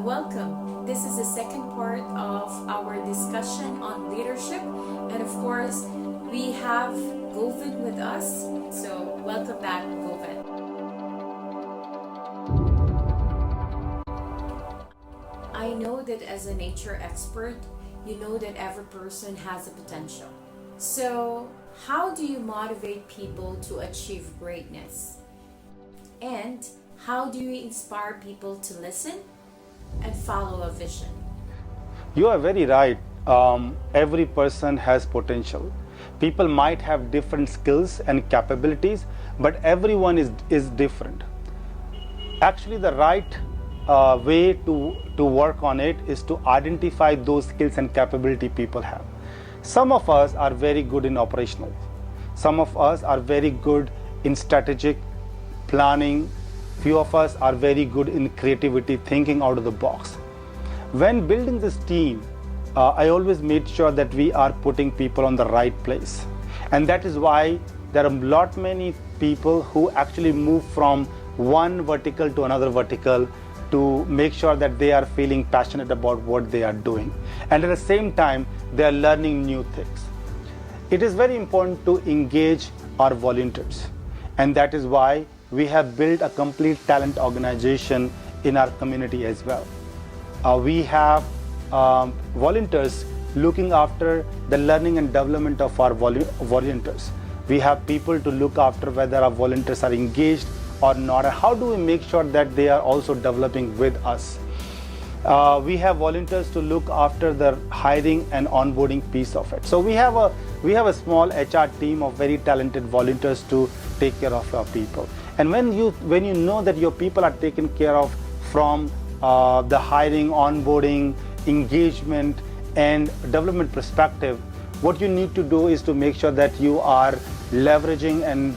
welcome. This is the second part of our discussion on leadership. And of course, we have Govind with us. So, welcome back, Govind. I know that as a nature expert, you know that every person has a potential. So, how do you motivate people to achieve greatness? And how do you inspire people to listen and follow a vision? You are very right. Every person has potential. People might have different skills and capabilities, but everyone is different. Actually, the right way to work on it is to identify those skills and capability people have. Some of us are very good in operational. Some of us are very good in strategic planning. Few of us are very good in creativity, thinking out of the box. When building this team, I always made sure that we are putting people on the right place. And that is why there are many people who actually move from one vertical to another vertical to make sure that they are feeling passionate about what they are doing. And at the same time, they are learning new things. It is very important to engage our volunteers. And that is why we have built a complete talent organization in our community as well. We have volunteers looking after the learning and development of our volunteers. We have people to look after whether our volunteers are engaged or not, and how do we make sure that they are also developing with us. We have volunteers to look after the hiring and onboarding piece of it. So we have a small HR team of very talented volunteers to take care of our people. And when you know that your people are taken care of from the hiring, onboarding, engagement, and development perspective, what you need to do is to make sure that you are leveraging and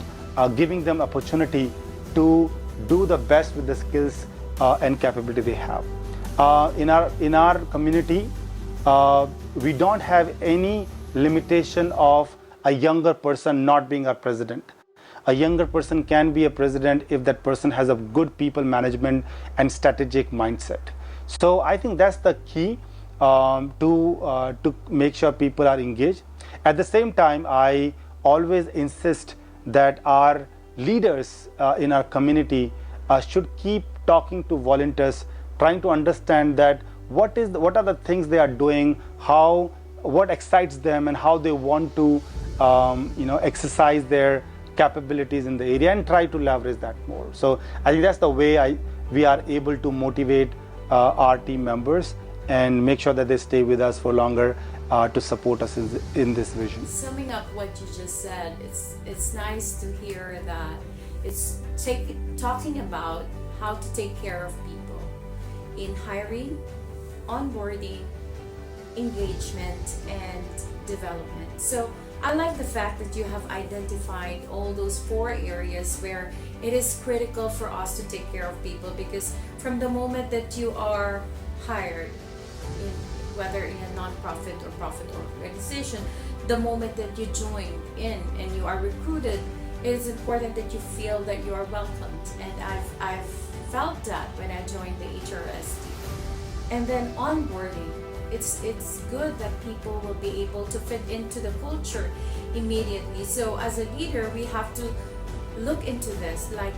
giving them opportunity to do the best with the skills and capability they have. In our community, we don't have any limitation of a younger person not being our president. A younger person can be a president if that person has a good people management and strategic mindset. So I think that's the key to make sure people are engaged. At the same time, I always insist that our leaders in our community should keep talking to volunteers, trying to understand that what are the things they are doing, what excites them, and how they want to exercise their capabilities in the area and try to leverage that more. So I think that's the way we are able to motivate our team members and make sure that they stay with us for longer to support us in this vision. Summing up what you just said, it's nice to hear that it's talking about how to take care of people in hiring, onboarding, engagement, and development. So I like the fact that you have identified all those 4 areas where it is critical for us to take care of people, because from the moment that you are hired, whether in a non-profit or profit organization, the moment that you join in and you are recruited, it is important that you feel that you are welcomed. And I've felt that when I joined the HRS. And then onboarding. It's good that people will be able to fit into the culture immediately. So as a leader, we have to look into this, like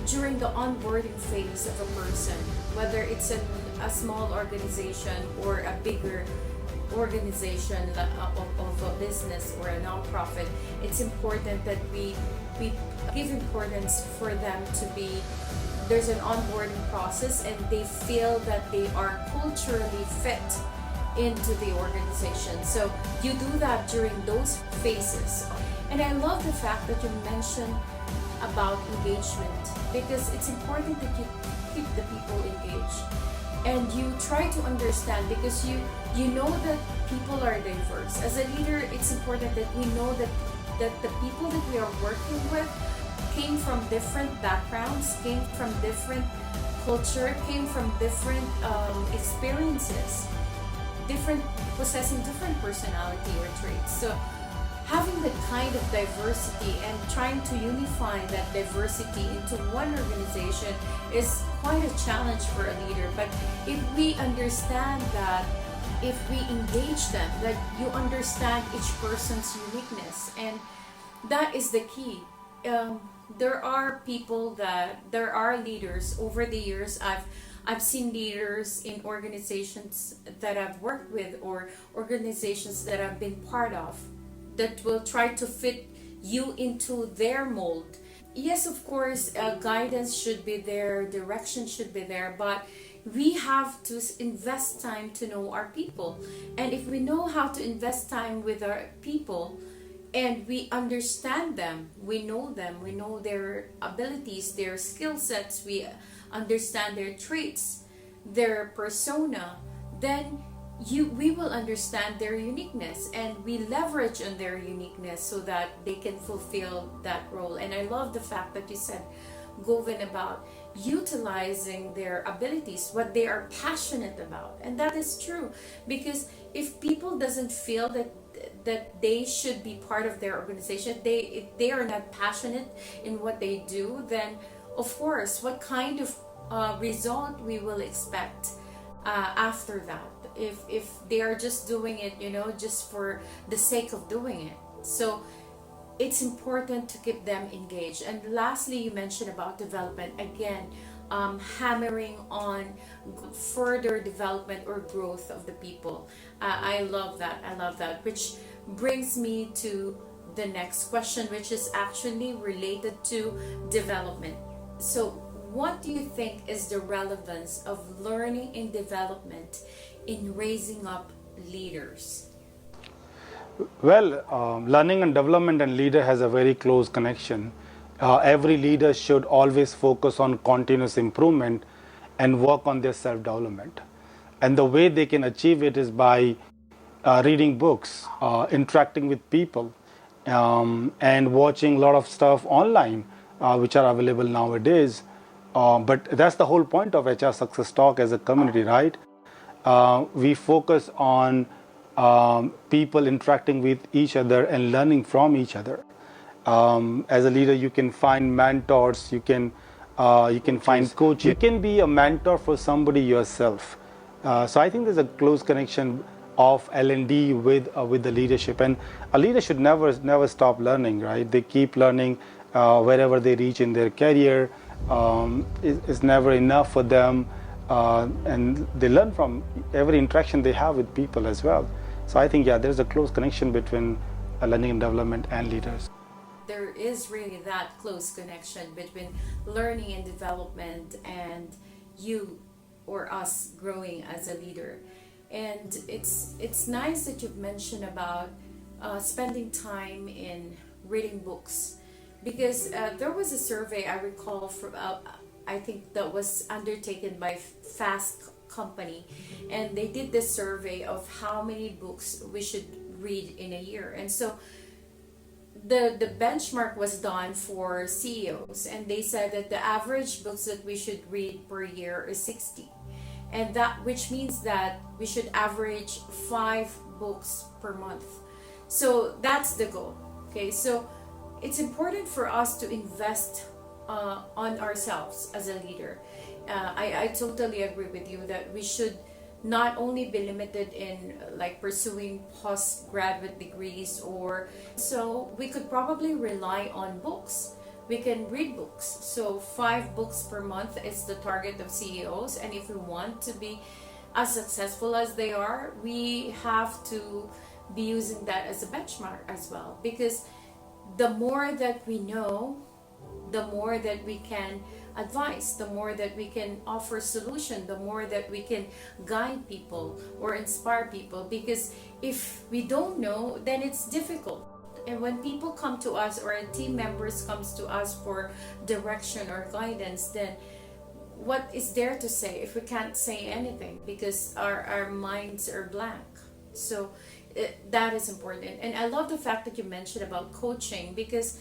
during the onboarding phase of a person, whether it's a small organization or a bigger organization of a business or a non-profit. It's important that we give importance for them to be, there's an onboarding process and they feel that they are culturally fit into the organization. So you do that during those phases. And I love the fact that you mentioned about engagement, because it's important that you keep the people engaged and you try to understand, because you know that people are diverse. As a leader, it's important that we know that the people that we are working with came from different backgrounds, came from different culture, came from different experiences, possessing different personality or traits. So having that kind of diversity and trying to unify that diversity into one organization is quite a challenge for a leader. But if we understand that, if we engage them, that you understand each person's uniqueness, and that is the key. There are people that there are leaders over the years. I've seen leaders in organizations that I've worked with or organizations that I've been part of that will try to fit you into their mold. Yes, of course, guidance should be there, direction should be there, but we have to invest time to know our people. And if we know how to invest time with our people and we understand them, we know their abilities, their skill sets, we understand their traits, their persona, then we will understand their uniqueness and we leverage on their uniqueness so that they can fulfill that role. And I love the fact that you said, Govind, about utilizing their abilities, what they are passionate about. And that is true, because if people doesn't feel that they should be part of their organization, if they are not passionate in what they do, then of course what kind of result we will expect after that, if they are just doing it, just for the sake of doing it. So it's important to keep them engaged. And lastly, you mentioned about development again, hammering on further development or growth of the people. I love that, which brings me to the next question, which is actually related to development. So what do you think is the relevance of learning and development in raising up leaders? Well, learning and development and leader has a very close connection. Every leader should always focus on continuous improvement and work on their self-development. And the way they can achieve it is by reading books, interacting with people, and watching a lot of stuff online, which are available nowadays. But that's the whole point of HR Success Talk as a community, right? We focus on people interacting with each other and learning from each other. As a leader, you can find mentors, you can find coaches, you can be a mentor for somebody yourself. So I think there's a close connection of L&D with the leadership, and a leader should never stop learning, right? They keep learning wherever they reach in their career. It's never enough for them, and they learn from every interaction they have with people as well. So I think, there's a close connection between learning and development and leaders. There is really that close connection between learning and development and you or us growing as a leader. And it's nice that you've mentioned about spending time in reading books, because there was a survey I recall from I think that was undertaken by Fast Company, and they did this survey of how many books we should read in a year. And so the benchmark was done for CEOs, and they said that the average books that we should read per year is 60, and that which means that we should average 5 books per month. So that's the goal. Okay, so it's important for us to invest on ourselves as a leader. I totally agree with you that we should not only be limited in like pursuing postgraduate degrees, or so we could probably rely on books. We can read books. So 5 books per month is the target of CEOs, and if we want to be as successful as they are, we have to be using that as a benchmark as well, because the more that we know, the more that we can advise, the more that we can offer solution, the more that we can guide people or inspire people. Because if we don't know, then it's difficult. And when people come to us or team members comes to us for direction or guidance, then what is there to say if we can't say anything, because our minds are blank? So that is important. And I love the fact that you mentioned about coaching, because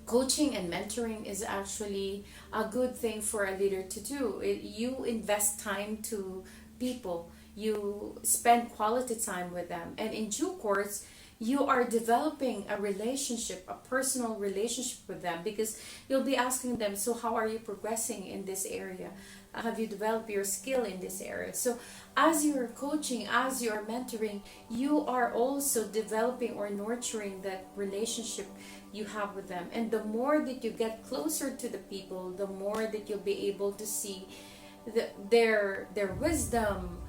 coaching and mentoring is actually a good thing for a leader to do. You invest time to people, you spend quality time with them, and in due course You are developing a relationship, a personal relationship with them, because you'll be asking them, so how are you progressing in this area? Have you developed your skill in this area? So as you're coaching, as you're mentoring, you are also developing or nurturing that relationship you have with them. And the more that you get closer to the people, the more that you'll be able to see their wisdom,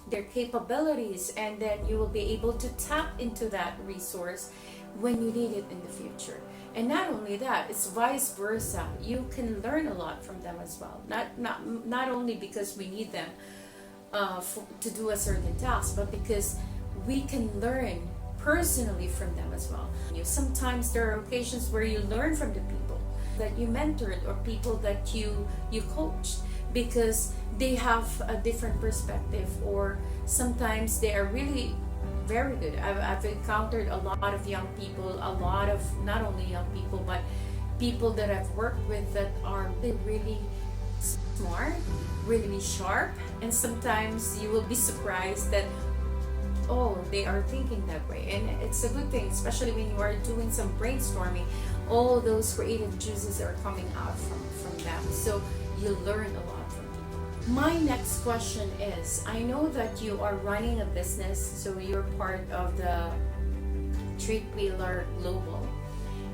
their capabilities, and then you will be able to tap into that resource when you need it in the future. And not only that, it's vice versa. You can learn a lot from them as well. Not only because we need them to do a certain task, but because we can learn personally from them as well. Sometimes there are occasions where you learn from the people that you mentored or people that you coached, because they have a different perspective, or sometimes they are really very good. I've encountered a lot of young people, a lot of not only young people, but people that I've worked with that are really smart, really sharp, and sometimes you will be surprised that, oh, they are thinking that way. And it's a good thing, especially when you are doing some brainstorming. All those creative juices are coming out from them. So you learn a lot from people. My next question is, I know that you are running a business, so you're part of the Three-Pillar Global.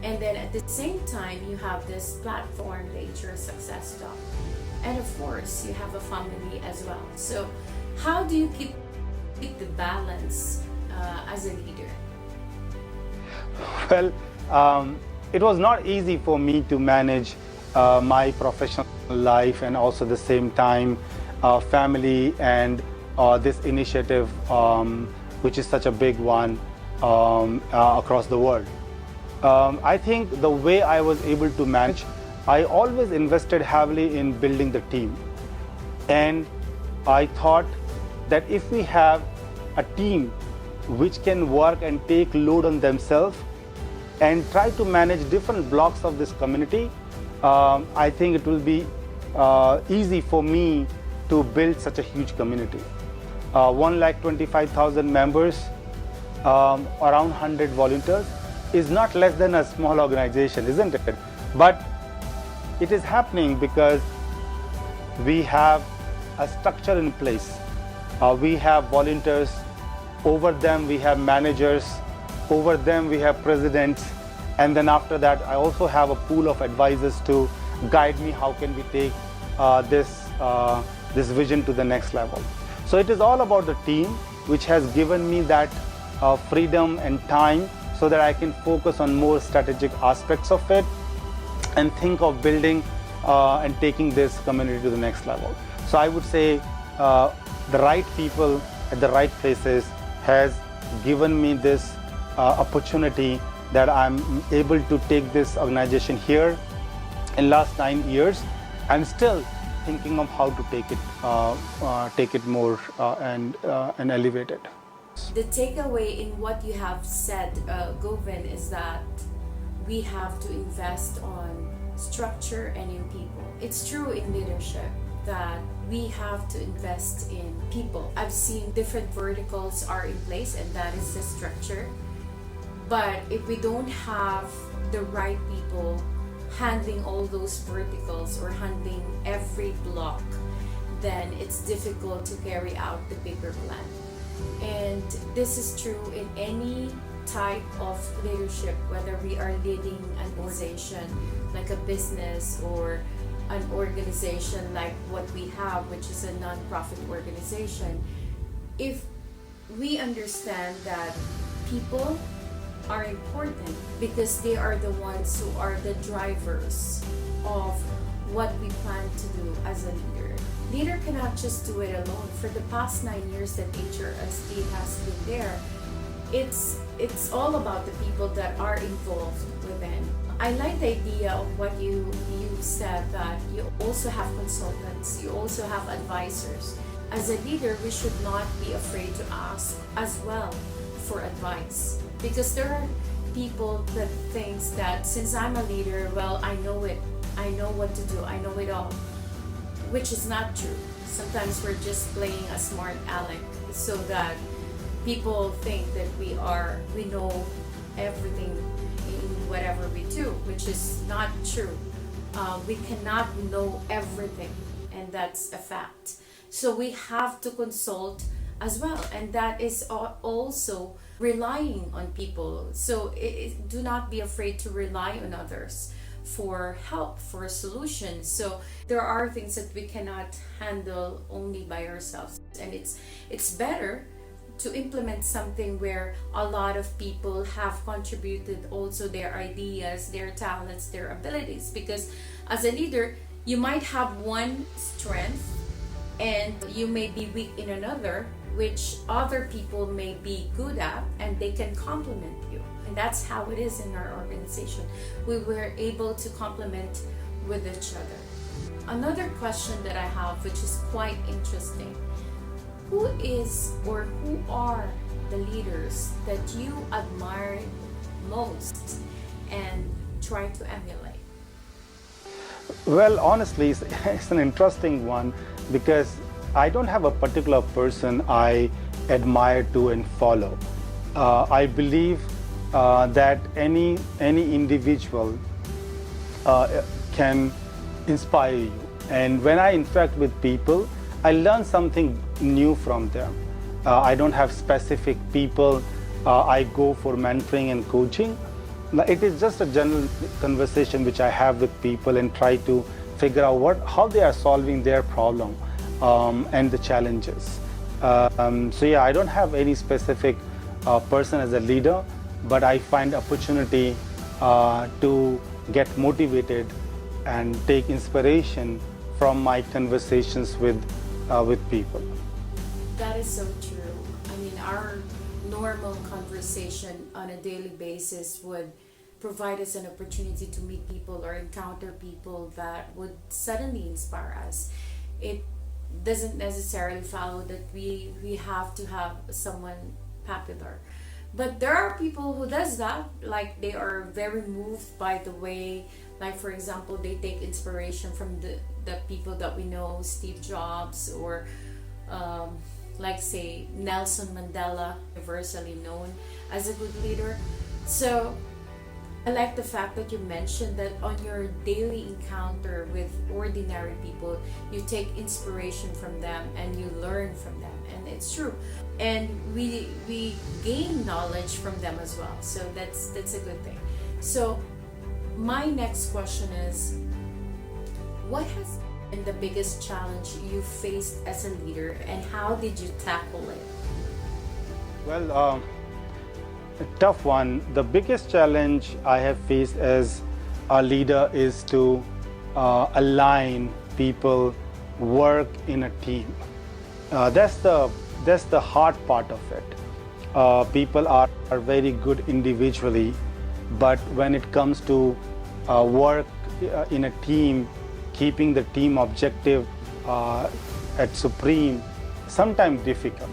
And then at the same time, you have this platform, the HR Success Talk. And of course, you have a family as well. So how do you keep the balance as a leader? Well, it was not easy for me to manage my professional life and also the same time family and this initiative, which is such a big one across the world. I think the way I was able to manage, I always invested heavily in building the team. And I thought that if we have a team which can work and take load on themselves and try to manage different blocks of this community, I think it will be easy for me to build such a huge community. 125,000 members, around 100 volunteers is not less than a small organization, isn't it? But it is happening because we have a structure in place. We have volunteers, over them we have managers, over them we have presidents, and then after that I also have a pool of advisors to guide me how can we take this vision to the next level. So it is all about the team, which has given me that freedom and time so that I can focus on more strategic aspects of it and think of building and taking this community to the next level. So I would say the right people at the right places has given me this opportunity that I'm able to take this organization here in last 9 years. I'm still thinking of how to take it more and elevate it. The takeaway in what you have said, Govind, is that we have to invest on structure and in people. It's true in leadership that we have to invest in people. I've seen different verticals are in place, and that is the structure. But if we don't have the right people handling all those verticals or handling every block, then it's difficult to carry out the bigger plan. And this is true in any type of leadership, whether we are leading an organization like a business or an organization like what we have, which is a non-profit organization. If we understand that people are important because they are the ones who are the drivers of what we plan to do as a leader. Leader cannot just do it alone. For the past 9 years that HRSD has been there, it's all about the people that are involved within. I like the idea of what you said, that you also have consultants, you also have advisors. As a leader, we should not be afraid to ask as well for advice, because there are people that thinks that since I'm a leader, well, I know it, I know what to do, I know it all, which is not true. Sometimes we're just playing a smart aleck so that people think that we know everything in whatever we do, which is not true. We cannot know everything, and that's a fact. So we have to consult as well, and that is also relying on people. So do not be afraid to rely on others for help, for solutions. So there are things that we cannot handle only by ourselves, and it's better to implement something where a lot of people have contributed also their ideas, their talents, their abilities. Because as a leader, you might have one strength and you may be weak in another, which other people may be good at, and they can complement you. And that's how it is in our organization. We were able to complement with each other. Another question that I have, which is quite interesting: who is or who are the leaders that you admire most and try to emulate? Well, honestly, it's an interesting one because I don't have a particular person I admire to and follow. I believe that any individual can inspire you, and when I interact with people, I learn something new from them. I don't have specific people I go for mentoring and coaching. It is just a general conversation which I have with people and try to figure out how they are solving their problem and the challenges. So yeah, I don't have any specific person as a leader, but I find opportunity to get motivated and take inspiration from my conversations with people. That is so true. I mean, our normal conversation on a daily basis would provide us an opportunity to meet people or encounter people that would suddenly inspire us. It doesn't necessarily follow that we have to have someone popular. But there are people who does that, like they are very moved by the way, like for example, they take inspiration from the people that we know, Steve Jobs, or like say Nelson Mandela, universally known as a good leader. So I like the fact that you mentioned that on your daily encounter with ordinary people, you take inspiration from them and you learn from them, and it's true. And we gain knowledge from them as well. So that's a good thing. So my next question is, what has been the biggest challenge you faced as a leader, and how did you tackle it? Well, a tough one. The biggest challenge I have faced as a leader is to align people, work in a team. That's the hard part of it. People are very good individually, but when it comes to work in a team, keeping the team objective at supreme, sometimes difficult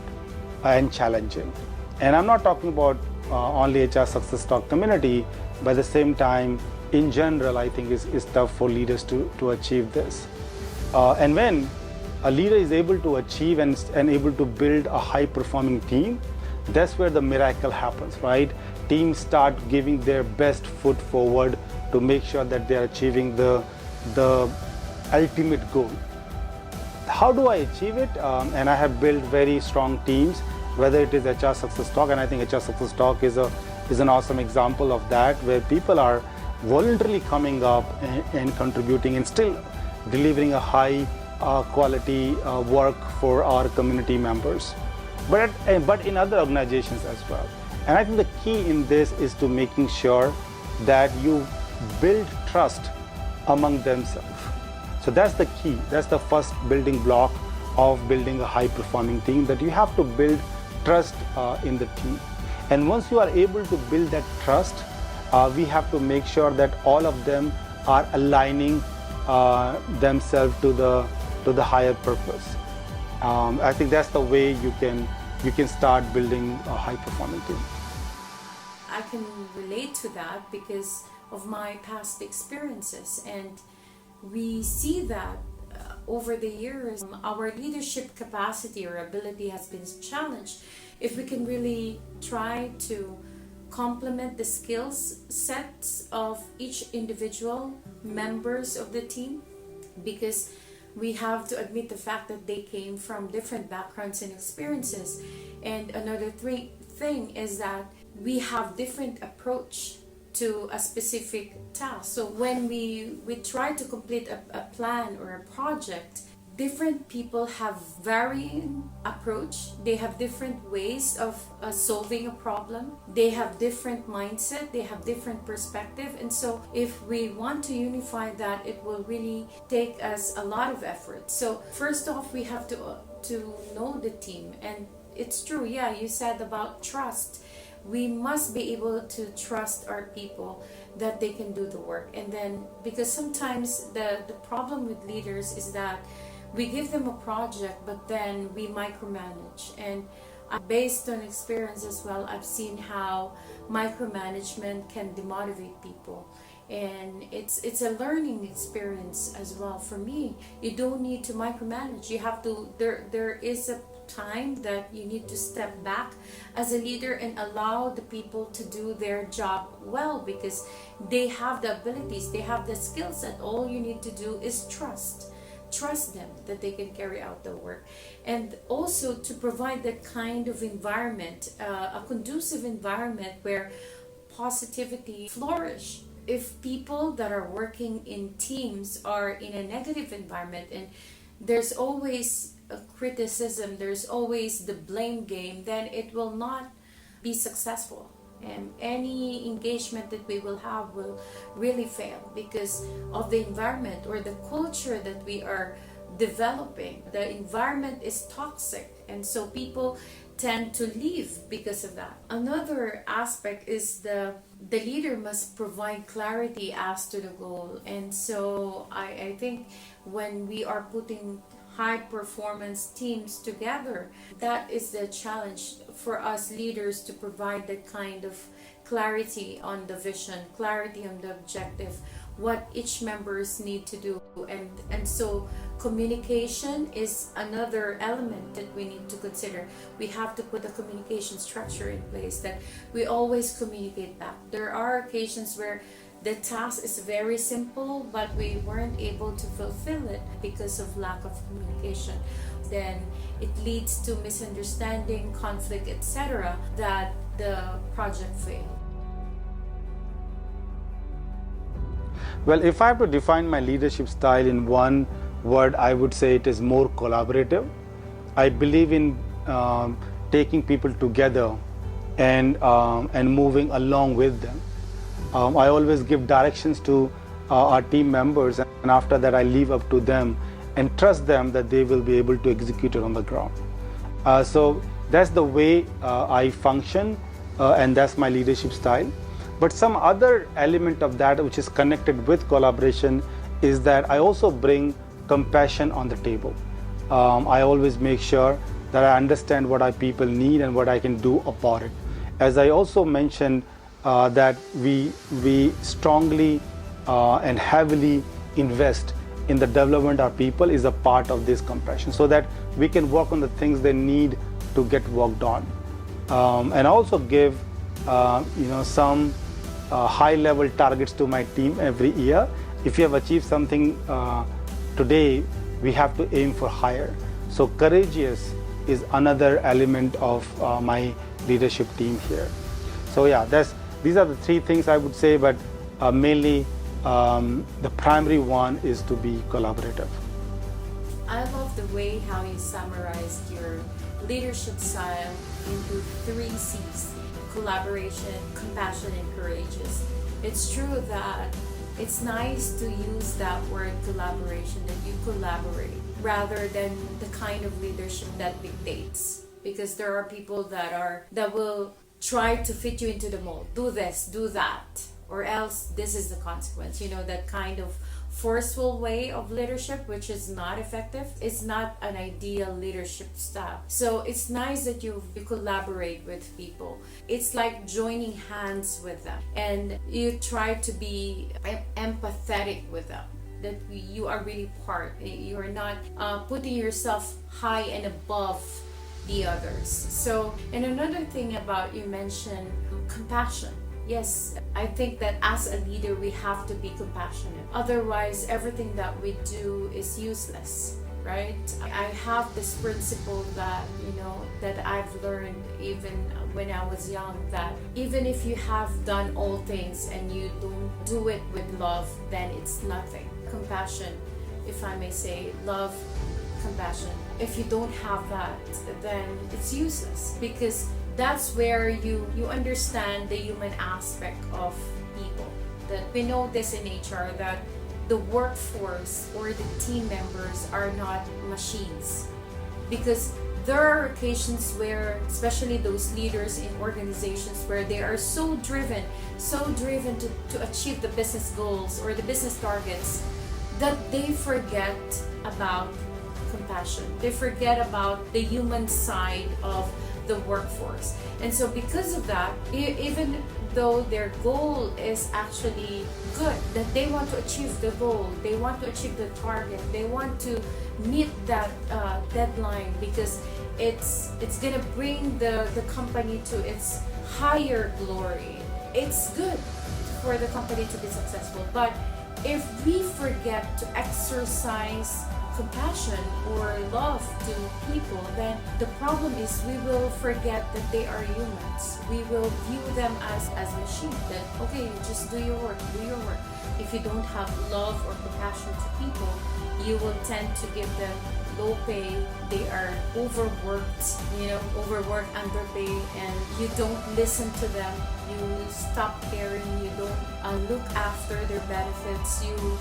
and challenging. And I'm not talking about only HR Success Talk community, but at the same time, in general, I think it's tough for leaders to achieve this. And when a leader is able to achieve and able to build a high-performing team, that's where the miracle happens, right? Teams start giving their best foot forward to make sure that they are achieving the ultimate goal. How do I achieve it? And I have built very strong teams, whether it is HR Success Talk, and I think HR Success Talk is an awesome example of that, where people are voluntarily coming up and contributing and still delivering a high quality work for our community members, but in other organizations as well. And I think the key in this is to making sure that you build trust among themselves. So that's the key. That's the first building block of building a high-performing team, that you have to build trust in the team. And once you are able to build that trust, we have to make sure that all of them are aligning themselves to the higher purpose. I think that's the way you can start building a high-performing team. I can relate to that because of my past experiences, and we see that over the years our leadership capacity or ability has been challenged if we can really try to complement the skills sets of each individual members of the team, because we have to admit the fact that they came from different backgrounds and experiences. And another thing is that we have different approach to a specific task. So when we try to complete a plan or a project, different people have varying approach. They have different ways of solving a problem. They have different mindset. They have different perspective. And so if we want to unify that, it will really take us a lot of effort. So first off, we have to know the team. And it's true, yeah, you said about trust. We must be able to trust our people that they can do the work. And then, because sometimes the problem with leaders is that we give them a project, but then we micromanage. And based on experience as well, I've seen how micromanagement can demotivate people. And it's a learning experience as well for me. You don't need to micromanage. You have to, there is a time that you need to step back as a leader and allow the people to do their job well, because they have the abilities, they have the skills, and all you need to do is trust them that they can carry out the work. And also to provide that kind of environment, a conducive environment where positivity flourish. If people that are working in teams are in a negative environment, and there's always a criticism, there's always the blame game, then it will not be successful. And any engagement that we will have will really fail because of the environment or the culture that we are developing. The environment is toxic, and so people tend to leave because of that. Another aspect is the leader must provide clarity as to the goal. And so I think when we are putting high performance teams together, that is the challenge for us leaders, to provide that kind of clarity on the vision, clarity on the objective, what each members need to do. And so communication is another element that we need to consider. We have to put a communication structure in place that we always communicate back. There are occasions where the task is very simple, but we weren't able to fulfill it because of lack of communication. Then it leads to misunderstanding, conflict, etc., that the project failed. Well, if I have to define my leadership style in one word, I would say it is more collaborative. I believe in taking people together and moving along with them. I always give directions to our team members, and after that I leave up to them and trust them that they will be able to execute it on the ground. So that's the way I function, and that's my leadership style. But some other element of that which is connected with collaboration is that I also bring compassion on the table. I always make sure that I understand what our people need and what I can do about it. As I also mentioned, that we strongly and heavily invest in the development of our people is a part of this compassion, so that we can work on the things they need to get worked on, and also give some high-level targets to my team every year. If you have achieved something today, we have to aim for higher. So courageous is another element of my leadership team here. So yeah, these are the three things I would say, but mainly the primary one is to be collaborative. I love the way how you summarized your leadership style into 3 C's: collaboration, compassion, and courageous. It's true that it's nice to use that word collaboration, that you collaborate, rather than the kind of leadership that dictates. Because there are people that will try to fit you into the mold. Do this, do that, or else this is the consequence. That kind of forceful way of leadership, which is not effective. It's not an ideal leadership style. So it's nice that you collaborate with people. It's like joining hands with them, and you try to be empathetic with them, that you are really part. You are not putting yourself high and above the others. So, and another thing about you mentioned compassion. Yes, I think that as a leader, we have to be compassionate. Otherwise, everything that we do is useless, right? I have this principle that, that I've learned even when I was young, that even if you have done all things and you don't do it with love, then it's nothing. Compassion, if I may say, love, compassion. If you don't have that, then it's useless, because that's where you understand the human aspect of people. That we know this in HR, that the workforce or the team members are not machines, because there are occasions where, especially those leaders in organizations, where they are so driven to achieve the business goals or the business targets, that they forget about compassion. They forget about the human side of the workforce. And so because of that, even though their goal is actually good, that they want to achieve the goal, they want to achieve the target, they want to meet that deadline, because it's gonna bring the company to its higher glory. It's good for the company to be successful, but if we forget to exercise compassion or love to people, then the problem is we will forget that they are humans. We will view them as machines. That, okay, just do your work. If you don't have love or compassion to people, you will tend to give them low pay. They are overworked, underpay, and you don't listen to them. You stop caring. You don't look after their benefits. You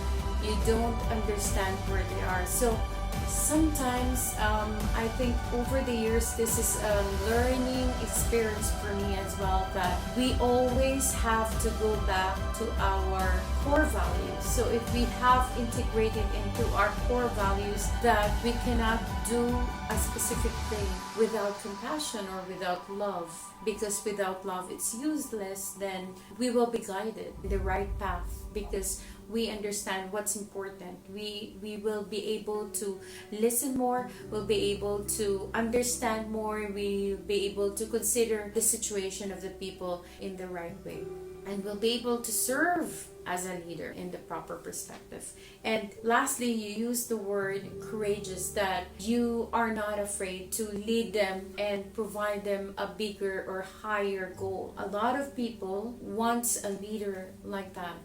don't understand where they are. So sometimes I think over the years, this is a learning experience for me as well, that we always have to go back to our core values. So if we have integrated into our core values that we cannot do a specific thing without compassion or without love, because without love it's useless, then we will be guided in the right path, because we understand what's important. We will be able to listen more, we'll be able to understand more, we'll be able to consider the situation of the people in the right way, and we'll be able to serve as a leader in the proper perspective. And lastly, you use the word courageous, that you are not afraid to lead them and provide them a bigger or higher goal. A lot of people want a leader like that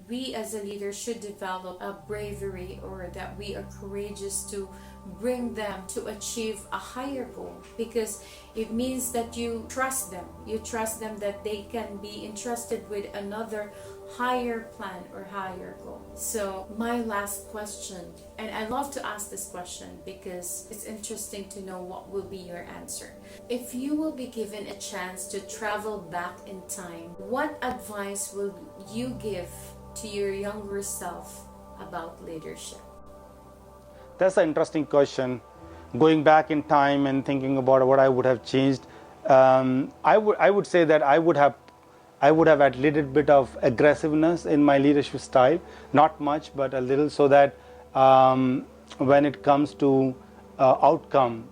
we as a leader should develop a bravery, or that we are courageous to bring them to achieve a higher goal, because it means that you trust them that they can be entrusted with another higher plan or higher goal. So my last question, and I love to ask this question because it's interesting to know what will be your answer. If you will be given a chance to travel back in time, what advice will you give to your younger self about leadership? That's an interesting question. Going back in time and thinking about what I would have changed, I would say that I would have had a little bit of aggressiveness in my leadership style, not much, but a little, so that when it comes to outcome,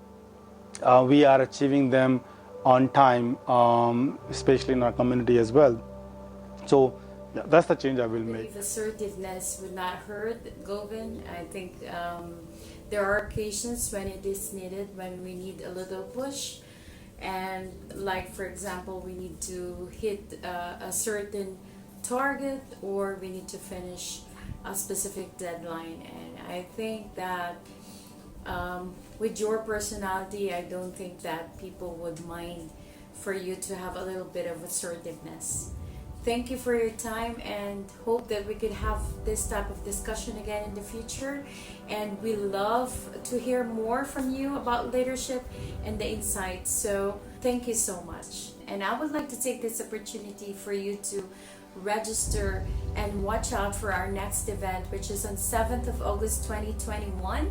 we are achieving them on time, especially in our community as well. So yeah, that's the change I will make. Assertiveness would not hurt, Govind. I think there are occasions when it is needed, when we need a little push. And like, for example, we need to hit a certain target, or we need to finish a specific deadline. And I think that with your personality, I don't think that people would mind for you to have a little bit of assertiveness. Thank you for your time, and hope that we could have this type of discussion again in the future. And we love to hear more from you about leadership and the insights. So thank you so much. And I would like to take this opportunity for you to register and watch out for our next event, which is on 7th of August 2021.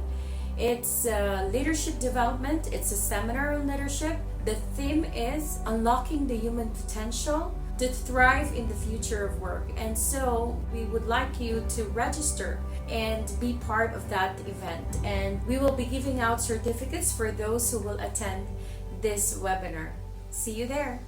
It's leadership development. It's a seminar on leadership. The theme is Unlocking the Human Potential to thrive in the future of work. And so we would like you to register and be part of that event. And we will be giving out certificates for those who will attend this webinar. See you there.